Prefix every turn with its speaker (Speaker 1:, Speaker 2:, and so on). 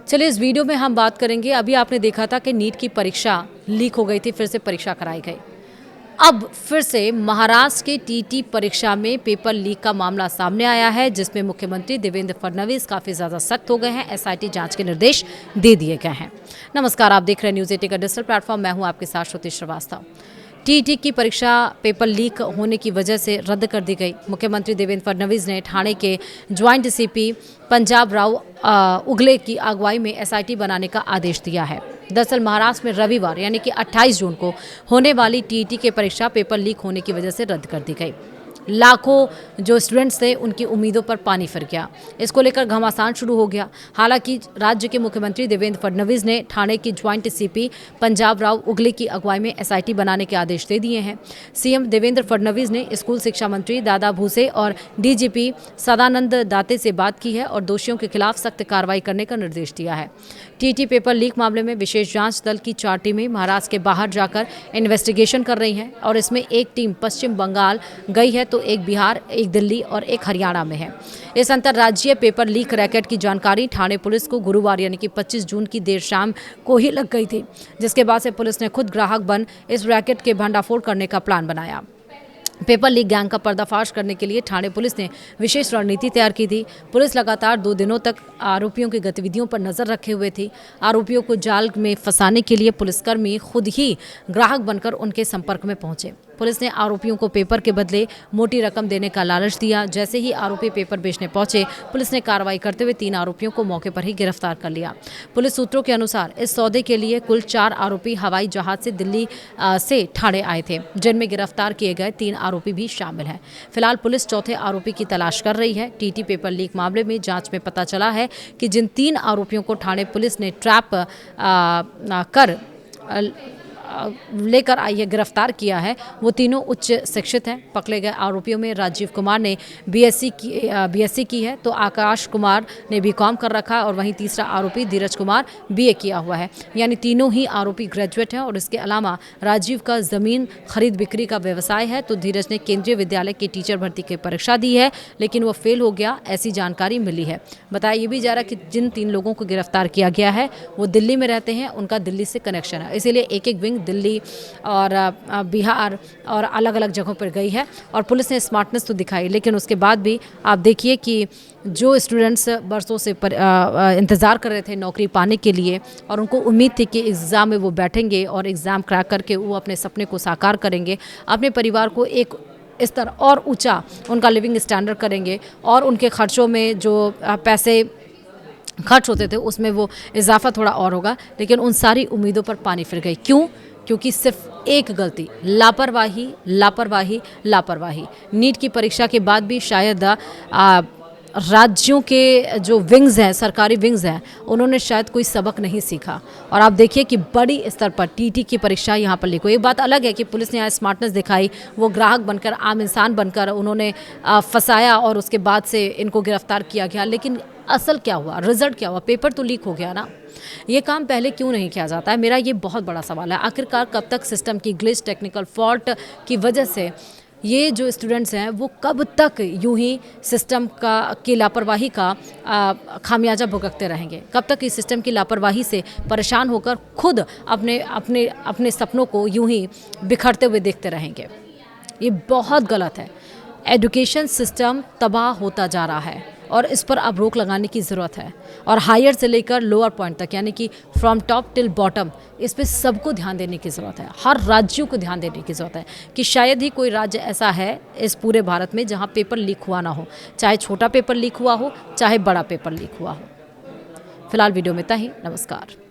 Speaker 1: चलिए इस वीडियो में हम बात करेंगे। अभी आपने देखा था कि नीट की परीक्षा लीक हो गई थी, फिर से परीक्षा कराई गई। अब फिर से महाराष्ट्र के टीटी परीक्षा में पेपर लीक का मामला सामने आया है, जिसमें मुख्यमंत्री देवेंद्र फडणवीस काफ़ी ज़्यादा सख्त हो गए हैं। एसआईटी जांच के निर्देश दे दिए गए हैं। नमस्कार, आप देख रहे हैं न्यूज़ 18 का डिजिटल प्लेटफॉर्म। मैं हूं आपके साथ श्रुति श्रीवास्तव। टीटी की परीक्षा पेपर लीक होने की वजह से रद्द कर दी गई। मुख्यमंत्री देवेंद्र फडणवीस ने ठाणे के ज्वाइंट सीपी पंजाब राव उगले की अगुवाई में एसआईटी बनाने का आदेश दिया है। दरअसल महाराष्ट्र में रविवार यानी कि 28 जून को होने वाली टीटी की परीक्षा पेपर लीक होने की वजह से रद्द कर दी गई। लाखों जो स्टूडेंट्स थे उनकी उम्मीदों पर पानी फिर गया। इसको लेकर घमासान शुरू हो गया। हालांकि राज्य के मुख्यमंत्री देवेंद्र फडणवीस ने ठाणे की ज्वाइंट सीपी पंजाब राव उगले की अगुवाई में एसआईटी बनाने के आदेश दे दिए हैं। सीएम देवेंद्र फडणवीस ने स्कूल शिक्षा मंत्री दादा भूसे और डीजीपी सदानंद दाते से बात की है और दोषियों के खिलाफ सख्त कार्रवाई करने का निर्देश दिया है। टीटी पेपर लीक मामले में विशेष जांच दल की 4 टीमें महाराष्ट्र के बाहर जाकर इन्वेस्टिगेशन कर रही हैं और इसमें एक टीम पश्चिम बंगाल गई है, तो एक बिहार, एक दिल्ली और एक हरियाणा में है। इस अंतर्राज्यीय पेपर लीक रैकेट की जानकारी ठाणे पुलिस को गुरुवार यानी कि 25 जून की देर शाम को ही लग गई थी, जिसके बाद से पुलिस ने खुद ग्राहक बन इस रैकेट के भंडाफोड़ करने का प्लान बनाया। पेपर लीक गैंग का पर्दाफाश करने के लिए ठाणे पुलिस ने विशेष रणनीति तैयार की थी। पुलिस लगातार 2 दिनों तक आरोपियों की गतिविधियों पर नजर रखे हुए थी। आरोपियों को जाल में फंसाने के लिए पुलिसकर्मी खुद ही ग्राहक बनकर उनके संपर्क में पहुंचे। पुलिस ने आरोपियों को पेपर के बदले मोटी रकम देने का लालच दिया। जैसे ही आरोपी पेपर बेचने पहुंचे, पुलिस ने कार्रवाई करते हुए 3 आरोपियों को मौके पर ही गिरफ्तार कर लिया। पुलिस सूत्रों के अनुसार इस सौदे के लिए कुल 4 आरोपी हवाई जहाज से दिल्ली से ठाणे आए थे, जिनमें गिरफ्तार किए गए 3 आरोपी भी शामिल हैं। फिलहाल पुलिस चौथे आरोपी की तलाश कर रही है। टीटी पेपर लीक मामले में जांच में पता चला है कि जिन 3 आरोपियों को ठाणे पुलिस ने ट्रैप कर लेकर आई है, गिरफ्तार किया है, वो तीनों उच्च शिक्षित हैं। पकड़े गए आरोपियों में राजीव कुमार ने बीएससी की है, तो आकाश कुमार ने बीकॉम कर रखा है और वहीं तीसरा आरोपी धीरज कुमार बीए किया हुआ है। यानी तीनों ही आरोपी ग्रेजुएट हैं। और इसके अलावा राजीव का ज़मीन खरीद बिक्री का व्यवसाय है, तो धीरज ने केंद्रीय विद्यालय की टीचर भर्ती की परीक्षा दी है, लेकिन वो फेल हो गया, ऐसी जानकारी मिली है। बताया ये भी जा रहा है कि जिन 3 लोगों को गिरफ्तार किया गया है वो दिल्ली में रहते हैं, उनका दिल्ली से कनेक्शन है, इसीलिए एक विंग दिल्ली और बिहार और अलग अलग जगहों पर गई है। और पुलिस ने स्मार्टनेस तो दिखाई, लेकिन उसके बाद भी आप देखिए कि जो स्टूडेंट्स बरसों से इंतज़ार कर रहे थे नौकरी पाने के लिए और उनको उम्मीद थी कि एग्ज़ाम में वो बैठेंगे और एग्ज़ाम क्रैक करके वो अपने सपने को साकार करेंगे, अपने परिवार को एक स्तर और ऊंचा उनका लिविंग स्टैंडर्ड करेंगे और उनके खर्चों में जो पैसे खर्च होते थे उसमें वो इजाफा थोड़ा और होगा, लेकिन उन सारी उम्मीदों पर पानी फिर गई। क्यों? क्योंकि सिर्फ एक गलती, लापरवाही लापरवाही लापरवाही। नीट की परीक्षा के बाद भी शायद राज्यों के जो विंग्स हैं, सरकारी विंग्स हैं, उन्होंने शायद कोई सबक नहीं सीखा। और आप देखिए कि बड़ी स्तर पर टीटी की परीक्षा यहाँ पर लीक हुई। एक बात अलग है कि पुलिस ने यहाँ स्मार्टनेस दिखाई, वो ग्राहक बनकर, आम इंसान बनकर उन्होंने फंसाया और उसके बाद से इनको गिरफ्तार किया गया, लेकिन असल क्या हुआ, रिजल्ट क्या हुआ? पेपर तो लीक हो गया ना। ये काम पहले क्यों नहीं किया जाता है, मेरा ये बहुत बड़ा सवाल है। आखिरकार कब तक सिस्टम की ग्लिच, टेक्निकल फॉल्ट की वजह से ये जो स्टूडेंट्स हैं वो कब तक यूं ही सिस्टम की लापरवाही का खामियाजा भुगतते रहेंगे? कब तक इस सिस्टम की लापरवाही से परेशान होकर खुद अपने अपने अपने सपनों को यूं ही बिखरते हुए देखते रहेंगे? ये बहुत गलत है। एजुकेशन सिस्टम तबाह होता जा रहा है और इस पर अब रोक लगाने की ज़रूरत है। और हायर से लेकर लोअर पॉइंट तक, यानी कि फ्रॉम टॉप टिल बॉटम, इस पर सबको ध्यान देने की ज़रूरत है। हर राज्यों को ध्यान देने की ज़रूरत है कि शायद ही कोई राज्य ऐसा है इस पूरे भारत में जहां पेपर लीक हुआ ना हो, चाहे छोटा पेपर लीक हुआ हो, चाहे बड़ा पेपर लीक हुआ हो। फिलहाल वीडियो में इतना ही। नमस्कार।